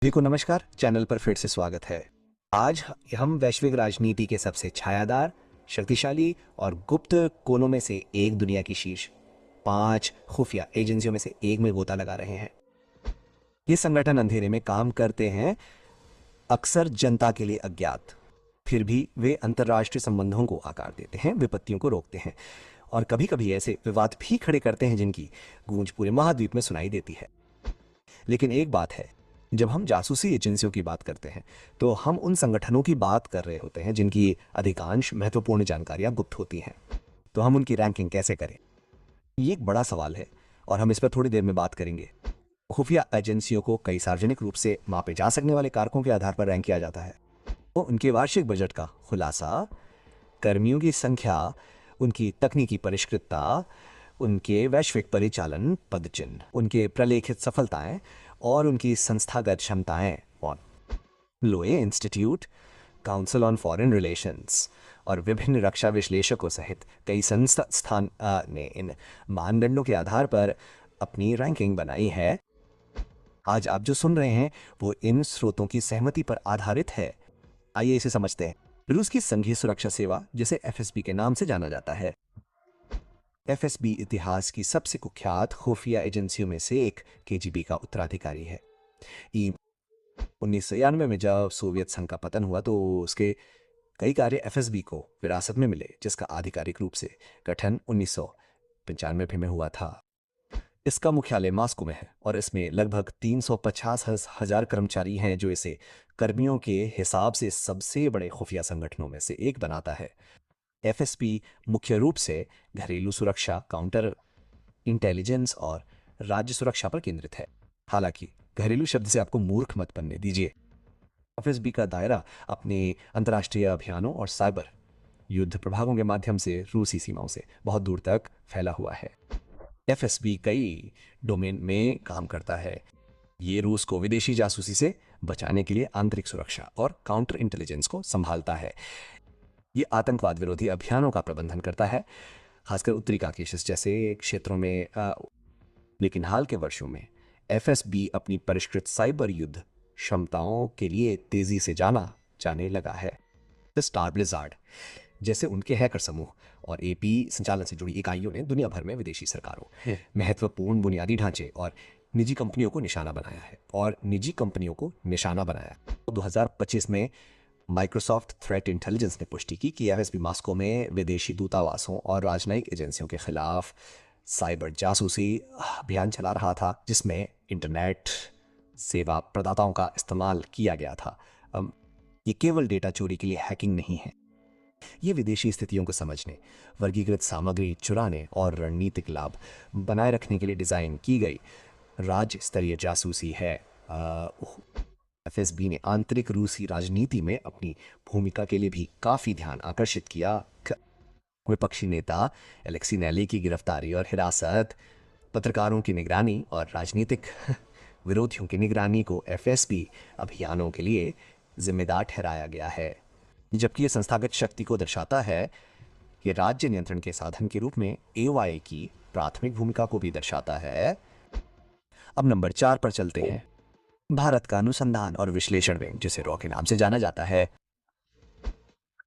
सभी को नमस्कार। चैनल पर फिर से स्वागत है। आज हम वैश्विक राजनीति के सबसे छायादार, शक्तिशाली और गुप्त कोनों में से एक, दुनिया की शीर्ष 5 खुफिया एजेंसियों में से एक में गोता लगा रहे हैं। ये संगठन अंधेरे में काम करते हैं, अक्सर जनता के लिए अज्ञात। फिर भी वे अंतर्राष्ट्रीय संबंधों को आकार देते हैं, विपत्तियों को रोकते हैं और कभी कभी ऐसे विवाद भी खड़े करते हैं जिनकी गूंज पूरे महाद्वीप में सुनाई देती है। लेकिन एक बात है, जब हम जासूसी एजेंसियों की बात करते हैं तो हम उन संगठनों की बात कर रहे होते हैं जिनकी अधिकांश महत्वपूर्ण जानकारियां गुप्त होती हैं। तो हम उनकी रैंकिंग कैसे करें, ये एक बड़ा सवाल है और हम इस पर थोड़ी देर में बात करेंगे। खुफिया एजेंसियों को कई सार्वजनिक रूप से मापे जा सकने वाले कारकों के आधार पर रैंक किया जाता है। तो उनके वार्षिक बजट का खुलासा, कर्मियों की संख्या, उनकी तकनीकी परिष्कृतता, उनके वैश्विक परिचालन पदचिन्ह, उनके प्रलेखित सफलताएं और उनकी संस्थागत क्षमताएं और लोए institute, council on foreign relations और विभिन्न रक्षा विश्लेषकों सहित कई संस्थान ने इन मानदंडों के आधार पर अपनी रैंकिंग बनाई है। आज आप जो सुन रहे हैं वो इन स्रोतों की सहमति पर आधारित है। आइए इसे समझते हैं। रूस की संघीय सुरक्षा सेवा, जिसे एफएसबी के नाम से जाना जाता है, एफएसबी इतिहास की सबसे कुख्यात खुफिया एजेंसियों में से एक केजीबी का उत्तराधिकारी है। 1991 में जब सोवियत संघ का पतन हुआ तो उसके कई कार्य एफएसबी को विरासत में मिले, जिसका आधिकारिक रूप से गठन 1995 में हुआ था। इसका मुख्यालय मॉस्को में है और इसमें लगभग 350,000 कर्मचारी हैं, जो इसे कर्मियों के हिसाब से सबसे बड़े खुफिया संगठनों में से एक बनाता है। एफएसबी मुख्य रूप से घरेलू सुरक्षा, काउंटर इंटेलिजेंस और राज्य सुरक्षा पर केंद्रित है। हालांकि घरेलू शब्द से आपको मूर्ख मत बनने दीजिए। एफएसबी का दायरा अपने अंतर्राष्ट्रीय अभियानों और साइबर युद्ध प्रभागों के माध्यम से रूसी सीमाओं से बहुत दूर तक फैला हुआ है। एफएसबी कई डोमेन में काम करता है। ये रूस को विदेशी जासूसी से बचाने के लिए आंतरिक सुरक्षा और काउंटर इंटेलिजेंस को संभालता है। ये आतंकवाद विरोधी अभियानों का प्रबंधन करता है, खासकर उत्तरी काकेशस जैसे क्षेत्रों में। लेकिन हाल के वर्षों में एफएसबी अपनी परिष्कृत साइबर युद्ध क्षमताओं के लिए तेजी से जाने लगा है। स्टार ब्लिज़ार्ड जैसे उनके हैकर समूह और एपी संचालन से जुड़ी इकाइयों ने दुनिया भर में विदेशी सरकारों, महत्वपूर्ण बुनियादी ढांचे और निजी कंपनियों को निशाना बनाया। 2025 में माइक्रोसॉफ्ट थ्रेट इंटेलिजेंस ने पुष्टि की कि एफएसबी मॉस्को में विदेशी दूतावासों और राजनयिक एजेंसियों के खिलाफ साइबर जासूसी अभियान चला रहा था, जिसमें इंटरनेट सेवा प्रदाताओं का इस्तेमाल किया गया था। ये केवल डेटा चोरी के लिए हैकिंग नहीं है, ये विदेशी स्थितियों को समझने, वर्गीकृत सामग्री चुराने और रणनीतिक लाभ बनाए रखने के लिए डिजाइन की गई राज्य स्तरीय जासूसी है। एफएसबी ने आंतरिक रूसी राजनीति में अपनी भूमिका के लिए भी काफी ध्यान आकर्षित किया। विपक्षी नेता एलेक्सी नैली की गिरफ्तारी और हिरासत, पत्रकारों की निगरानी और राजनीतिक विरोधियों की निगरानी को एफएसबी अभियानों के लिए जिम्मेदार ठहराया गया है, जबकि यह संस्थागत शक्ति को दर्शाता है। ये राज्य नियंत्रण के साधन के रूप में एओआई की प्राथमिक भूमिका को भी दर्शाता है। अब नंबर 4 पर चलते हैं। भारत का अनुसंधान और विश्लेषण विंग, जिसे रॉ के नाम से जाना जाता है,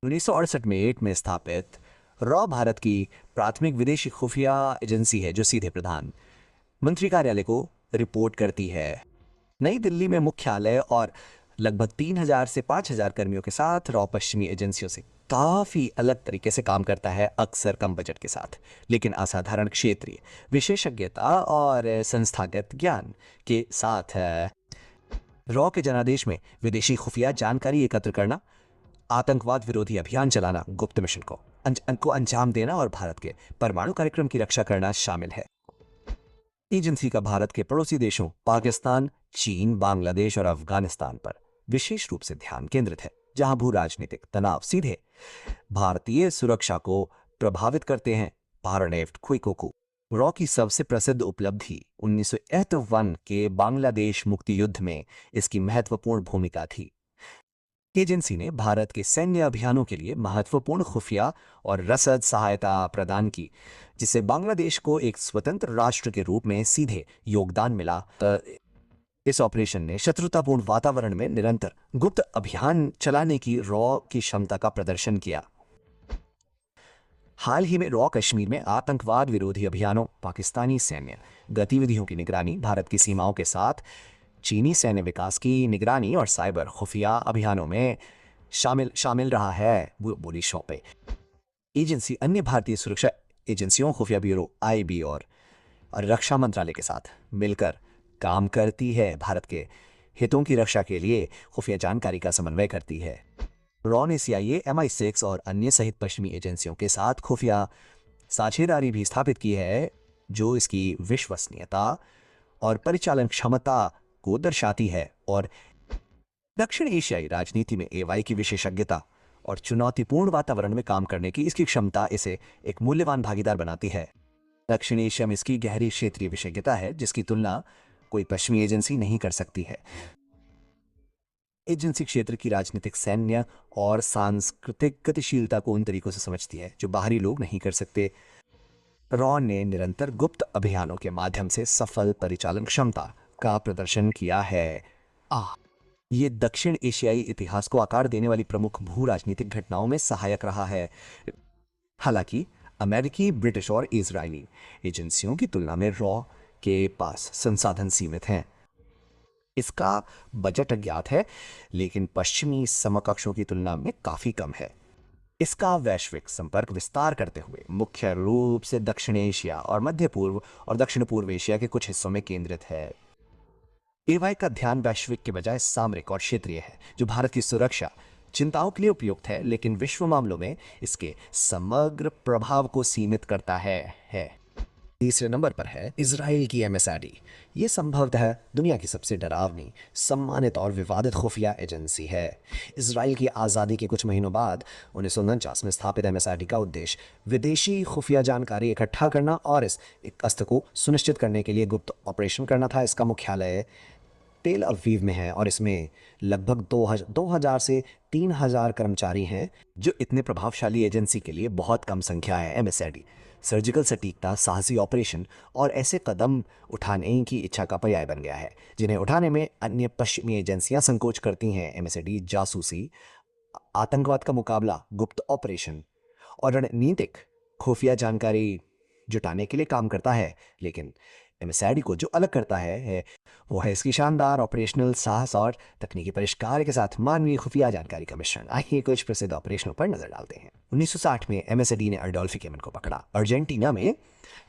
1968 में स्थापित रॉ भारत की प्राथमिक विदेशी खुफिया एजेंसी है, जो सीधे प्रधानमंत्री कार्यालय को रिपोर्ट करती है। नई दिल्ली में मुख्यालय और लगभग 3,000 से 5,000 कर्मियों के साथ रॉ पश्चिमी एजेंसियों से काफी अलग तरीके से काम करता है, अक्सर कम बजट के साथ, लेकिन असाधारण क्षेत्रीय विशेषज्ञता और संस्थागत ज्ञान के साथ है। रॉ के जनादेश में विदेशी खुफिया जानकारी एकत्र करना, आतंकवाद विरोधी अभियान चलाना, गुप्त मिशन को अंजाम देना और भारत के परमाणु कार्यक्रम की रक्षा करना शामिल है। एजेंसी का भारत के पड़ोसी देशों पाकिस्तान, चीन, बांग्लादेश और अफगानिस्तान पर विशेष रूप से ध्यान केंद्रित है, जहां भू राजनीतिक तनाव सीधे भारतीय सुरक्षा को प्रभावित करते हैं। पारानेफ्ट क्विकोकू रॉ की सबसे प्रसिद्ध उपलब्धि 1981 के बांग्लादेश मुक्ति युद्ध में इसकी महत्वपूर्ण भूमिका थी। एजेंसी ने भारत के सैन्य अभियानों के लिए महत्वपूर्ण खुफिया और रसद सहायता प्रदान की, जिससे बांग्लादेश को एक स्वतंत्र राष्ट्र के रूप में सीधे योगदान मिला। इस ऑपरेशन ने शत्रुतापूर्ण वातावरण में निरंतर गुप्त अभियान चलाने की रॉ की क्षमता का प्रदर्शन किया। हाल ही में रॉ कश्मीर में आतंकवाद विरोधी अभियानों, पाकिस्तानी सैन्य गतिविधियों की निगरानी, भारत की सीमाओं के साथ चीनी सैन्य विकास की निगरानी और साइबर खुफिया अभियानों में शामिल रहा है। बोली शौपे एजेंसी अन्य भारतीय सुरक्षा एजेंसियों, खुफिया ब्यूरो आईबी और रक्षा मंत्रालय के साथ मिलकर काम करती है। भारत के हितों की रक्षा के लिए खुफिया जानकारी का समन्वय करती है। रॉ ने CIA, MI6 और अन्य सहित पश्चिमी एजेंसियों के साथ खुफिया साझेदारी भी स्थापित की है, जो इसकी विश्वसनीयता और परिचालन क्षमता को दर्शाती है और दक्षिण एशियाई राजनीति में AY की विशेषज्ञता और चुनौतीपूर्ण वातावरण में काम करने की इसकी क्षमता इसे एक मूल्यवान भागीदार बनाती है। दक्षिण एशिया में इसकी गहरी क्षेत्रीय विशेषज्ञता है, जिसकी तुलना कोई पश्चिमी एजेंसी नहीं कर सकती है। एजेंसी क्षेत्र की राजनीतिक, सैन्य और सांस्कृतिक गतिशीलता को उन तरीकों से समझती है जो बाहरी लोग नहीं कर सकते। रॉ ने निरंतर गुप्त अभियानों के माध्यम से सफल परिचालन क्षमता का प्रदर्शन किया है। ये दक्षिण एशियाई इतिहास को आकार देने वाली प्रमुख भू राजनीतिक घटनाओं में सहायक रहा है। हालांकि अमेरिकी, ब्रिटिश और इजरायली एजेंसियों की तुलना में रॉ के पास संसाधन सीमित हैं। इसका बजट अज्ञात है, लेकिन पश्चिमी समकक्षों की तुलना में काफी कम है। इसका वैश्विक संपर्क विस्तार करते हुए मुख्य रूप से दक्षिण एशिया और मध्य पूर्व और दक्षिण पूर्व एशिया के कुछ हिस्सों में केंद्रित है। AY का ध्यान वैश्विक के बजाय सामरिक और क्षेत्रीय है, जो भारत की सुरक्षा चिंताओं के लिए उपयुक्त है, लेकिन विश्व मामलों में इसके समग्र प्रभाव को सीमित करता है। तीसरे नंबर पर है इजराइल की MSRD। ये संभवतः दुनिया की सबसे डरावनी, सम्मानित और विवादित खुफिया एजेंसी है। इजराइल की आज़ादी के कुछ महीनों बाद 1949 में स्थापित MSRD का उद्देश्य विदेशी खुफिया जानकारी इकट्ठा करना और इस गश्त को सुनिश्चित करने के लिए गुप्त ऑपरेशन करना था। इसका मुख्यालय तेल अवीव में है और इसमें लगभग 2000 से 3000 कर्मचारी हैं, जो इतने प्रभावशाली एजेंसी के लिए बहुत कम संख्या है। MSRD सर्जिकल सटीकता, साहसी ऑपरेशन और ऐसे कदम उठाने की इच्छा का पर्याय बन गया है जिन्हें उठाने में अन्य पश्चिमी एजेंसियां संकोच करती हैं। MSRD जासूसी, आतंकवाद का मुकाबला, गुप्त ऑपरेशन और रणनीतिक खुफिया जानकारी जुटाने के लिए काम करता है, लेकिन MSRD को जो अलग करता है वो है इसकी शानदार ऑपरेशनल साहस और तकनीकी परिष्कार के साथ मानवीय खुफिया जानकारी का मिश्रण। आइए कुछ प्रसिद्ध ऑपरेशनों पर नजर डालते हैं। 1960 में MSRD ने एडोल्फ कैमन को पकड़ा। अर्जेंटीना में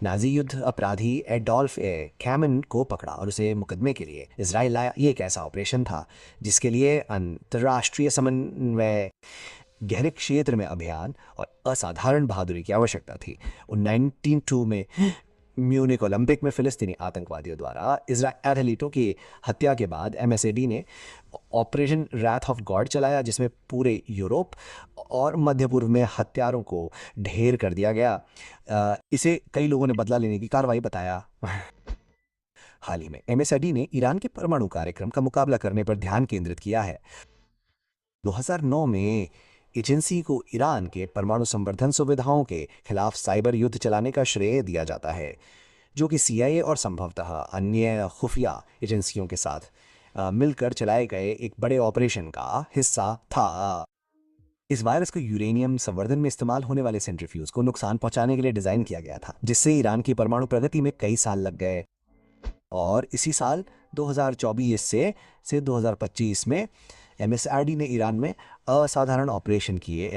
नाजी युद्ध अपराधी एडोल्फ कैमन को पकड़ा और उसे मुकदमे के लिए इजराइल लाया। ये एक ऐसा ऑपरेशन था जिसके लिए अंतर्राष्ट्रीय समन्वय, गहरे क्षेत्र में अभियान और असाधारण बहादुरी की आवश्यकता थी। 1902 में म्यूनिक ओलंपिक में फिलिस्तीनी आतंकवादियों द्वारा इजराइली एथलीटों की हत्या के बाद MSRD ने ऑपरेशन रैथ ऑफ गॉड चलाया, जिसमें पूरे यूरोप और मध्य पूर्व में हत्यारों को ढेर कर दिया गया। इसे कई लोगों ने बदला लेने की कार्रवाई बताया। हाल ही में MSRD ने ईरान के परमाणु कार्यक्रम का मुकाबला करने पर ध्यान केंद्रित किया है। 2009 में एजेंसी को ईरान के परमाणु संवर्धन सुविधाओं के खिलाफ साइबर युद्ध चलाने का श्रेय दिया जाता है, जो कि CIA और संभवतः अन्य खुफिया एजेंसियों के साथ मिलकर चलाए गए एक बड़े ऑपरेशन का हिस्सा था। इस वायरस को यूरेनियम संवर्धन में इस्तेमाल होने वाले सेंट्रीफ्यूज को नुकसान पहुंचाने के लिए डिजाइन किया गया था, जिससे ईरान की परमाणु प्रगति में कई साल लग गए। और इसी साल 2024 से 2025 में MSRD ने ईरान में असाधारण ऑपरेशन किए।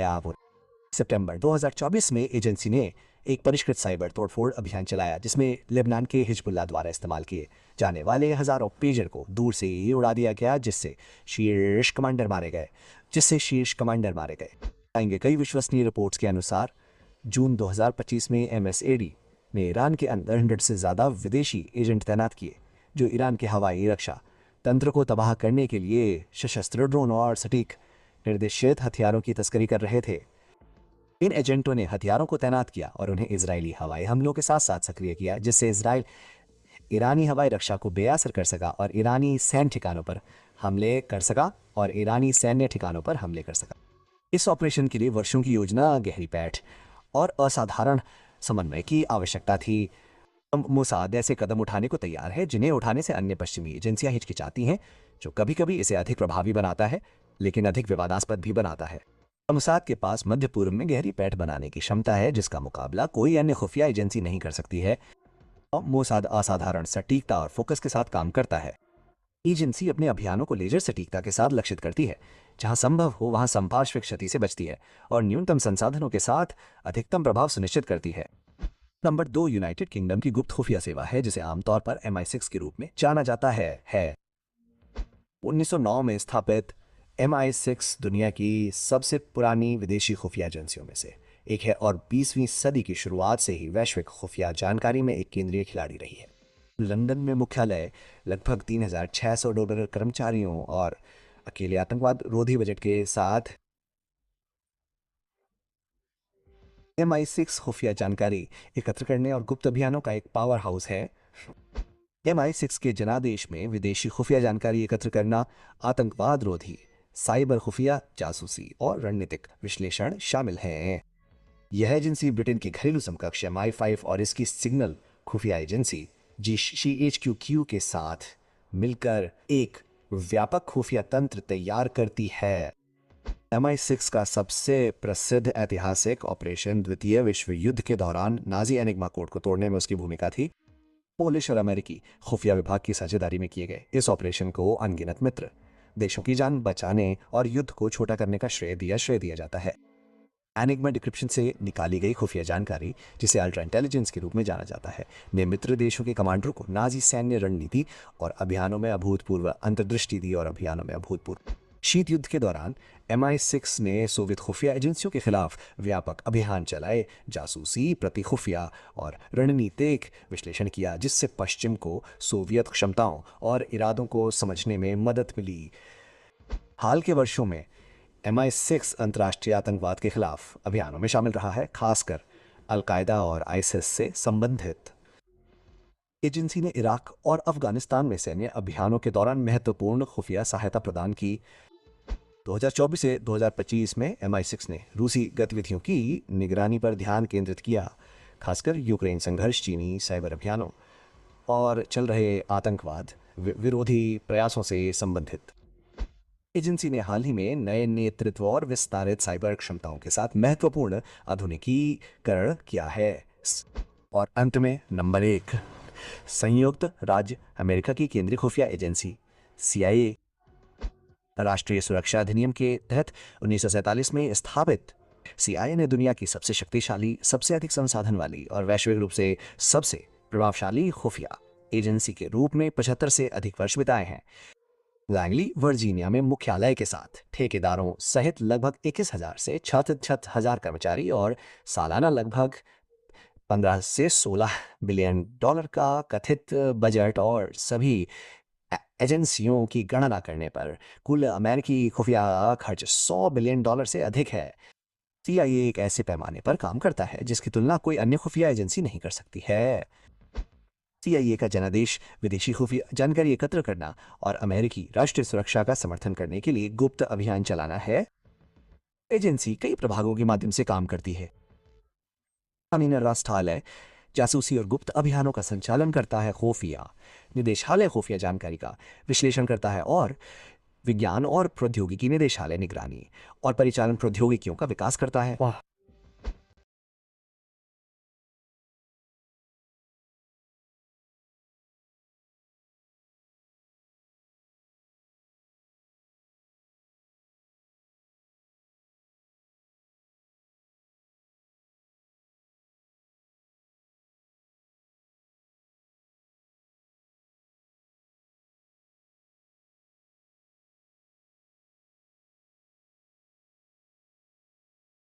सितंबर 2024 में एजेंसी ने एक परिष्कृत साइबर तोड़फोड़ अभियान चलाया, जिसमें लेबनान के हिजबुल्लाह द्वारा इस्तेमाल किए जाने वाले हजारों पेजर को दूर से ही उड़ा दिया गया, जिससे शीर्ष कमांडर मारे गए। कई विश्वसनीय रिपोर्ट्स के अनुसार जून 2025 में MSRD ने ईरान के अंदर 100 से ज़्यादा विदेशी एजेंट तैनात किए, जो ईरान के हवाई रक्षा तंत्र को तबाह करने के लिए सशस्त्र ड्रोन और सटीक निर्देशित हथियारों की तस्करी कर रहे थे। इन एजेंटों ने हथियारों को तैनात किया और उन्हें इजरायली हवाई हमलों के साथ साथ सक्रिय किया, जिससे इजराइल ईरानी हवाई रक्षा को बेअसर कर सका और ईरानी सैन्य ठिकानों पर हमले कर सका। इस ऑपरेशन के लिए वर्षों की योजना, गहरी पैठ और असाधारण समन्वय की आवश्यकता थी। मोसाद ऐसे कदम उठाने को तैयार है जिन्हें उठाने से अन्य पश्चिमी एजेंसियां हिचकिचाती हैं, जो कभी कभी इसे अधिक प्रभावी बनाता है लेकिन अधिक विवादास्पद भी बनाता है। मोसाद के पास मध्य पूर्व में गहरी पैठ बनाने की क्षमता है जिसका मुकाबला कोई अन्य खुफिया एजेंसी नहीं कर सकती है। मोसाद असाधारण सटीकता और फोकस के साथ काम करता है। एजेंसी अपने अभियानों को लेजर सटीकता के साथ लक्षित करती है, जहां संभव हो वहां संपार्श्विक क्षति से बचती है और न्यूनतम संसाधनों के साथ अधिकतम प्रभाव सुनिश्चित करती है। नंबर 2 यूनाइटेड किंगडम की गुप्त खुफिया सेवा है जिसे आमतौर पर MI6 के रूप में जाना जाता है। 1909 में स्थापित MI6 दुनिया की सबसे पुरानी विदेशी खुफिया एजेंसियों में से एक है और 20वीं सदी की शुरुआत से ही वैश्विक खुफिया जानकारी में एक केंद्रीय खिलाड़ी रही है। लंदन में मुख्यालय, लगभग $3,600 कर्मचारियों और अकेले आतंकवाद रोधी बजट के साथ MI6 खुफिया जानकारी एकत्र करने और गुप्त अभियानों का एक पावर हाउस है। MI6 के जनादेश में विदेशी खुफिया जानकारी एकत्र करना, आतंकवाद रोधी, साइबर खुफिया, जासूसी और रणनीतिक विश्लेषण शामिल हैं। यह एजेंसी ब्रिटेन की घरेलू समकक्ष MI5 और इसकी सिग्नल खुफिया एजेंसी GCHQ के साथ मिलकर एक व्यापक खुफिया तंत्र तैयार करती है। MI6 का सबसे प्रसिद्ध ऐतिहासिक ऑपरेशन द्वितीय विश्व युद्ध के दौरान नाजी एनिग्मा कोड को तोड़ने में उसकी भूमिका थी। पोलिश और अमेरिकी खुफिया विभाग की साझेदारी में किए गए इस ऑपरेशन को अनगिनत मित्र देशों की जान बचाने और युद्ध को छोटा करने का श्रेय दिया जाता है। एनिग्मा डिक्रिप्शन से निकाली गई खुफिया जानकारी, जिसे अल्ट्रा इंटेलिजेंस के रूप में जाना जाता है, ने मित्र देशों के कमांडरों को नाजी सैन्य रणनीति और अभियानों में अभूतपूर्व अंतर्दृष्टि दी और अभियानों में अभूतपूर्व। शीत युद्ध के दौरान MI6 ने सोवियत खुफिया एजेंसियों के खिलाफ व्यापक अभियान चलाए, जासूसी, प्रति खुफिया और रणनीतिक विश्लेषण किया, जिससे पश्चिम को सोवियत क्षमताओं और इरादों को समझने में मदद मिली। हाल के वर्षों में MI6 अंतर्राष्ट्रीय आतंकवाद के खिलाफ अभियानों में शामिल रहा है, खासकर अलकायदा और ISIS से संबंधित। एजेंसी ने इराक और अफगानिस्तान में सैन्य अभियानों के दौरान महत्वपूर्ण खुफिया सहायता प्रदान की। 2024 से 2025 में MI6 ने रूसी गतिविधियों की निगरानी पर ध्यान केंद्रित किया, खासकर यूक्रेन संघर्ष, चीनी साइबर अभियानों और चल रहे आतंकवाद विरोधी प्रयासों से संबंधित। एजेंसी ने हाल ही में नए नेतृत्व और विस्तारित साइबर क्षमताओं के साथ महत्वपूर्ण आधुनिकीकरण किया है। और अंत में नंबर 1, संयुक्त राज्य अमेरिका की केंद्रीय खुफिया एजेंसी CIA राष्ट्रीय सुरक्षा अधिनियम के तहत 1947 में स्थापित CIA ने दुनिया की सबसे शक्तिशाली, सबसे अधिक संसाधन वाली और वैश्विक रूप से सबसे प्रभावशाली खुफिया एजेंसी के रूप में 75 से अधिक वर्ष बिताए हैं। लैंगली, वर्जीनिया में मुख्यालय के साथ ठेकेदारों सहित लगभग 21,000 से 66,000 कर्मचारी और सालाना लगभग 15 से 16 बिलियन डॉलर का कथित बजट और सभी एजेंसियों की गणना करने पर कुल अमेरिकी खुफिया खर्च $100 बिलियन से अधिक है। CIA एक ऐसे पैमाने पर काम करता है जिसकी तुलना कोई अन्य खुफिया एजेंसी नहीं कर सकती है। CIA का जनादेश विदेशी खुफिया जानकारी एकत्र करना और अमेरिकी राष्ट्रीय सुरक्षा का समर्थन करने के लिए गुप्त अभियान चलाना है। एजेंसी कई प्रभागों के माध्यम से काम करती है। राष्ट्रालय जासूसी और गुप्त अभियानों का संचालन करता है, खुफिया निदेशालय खुफिया जानकारी का विश्लेषण करता है और विज्ञान और प्रौद्योगिकी निदेशालय निगरानी और परिचालन प्रौद्योगिकियों का विकास करता है।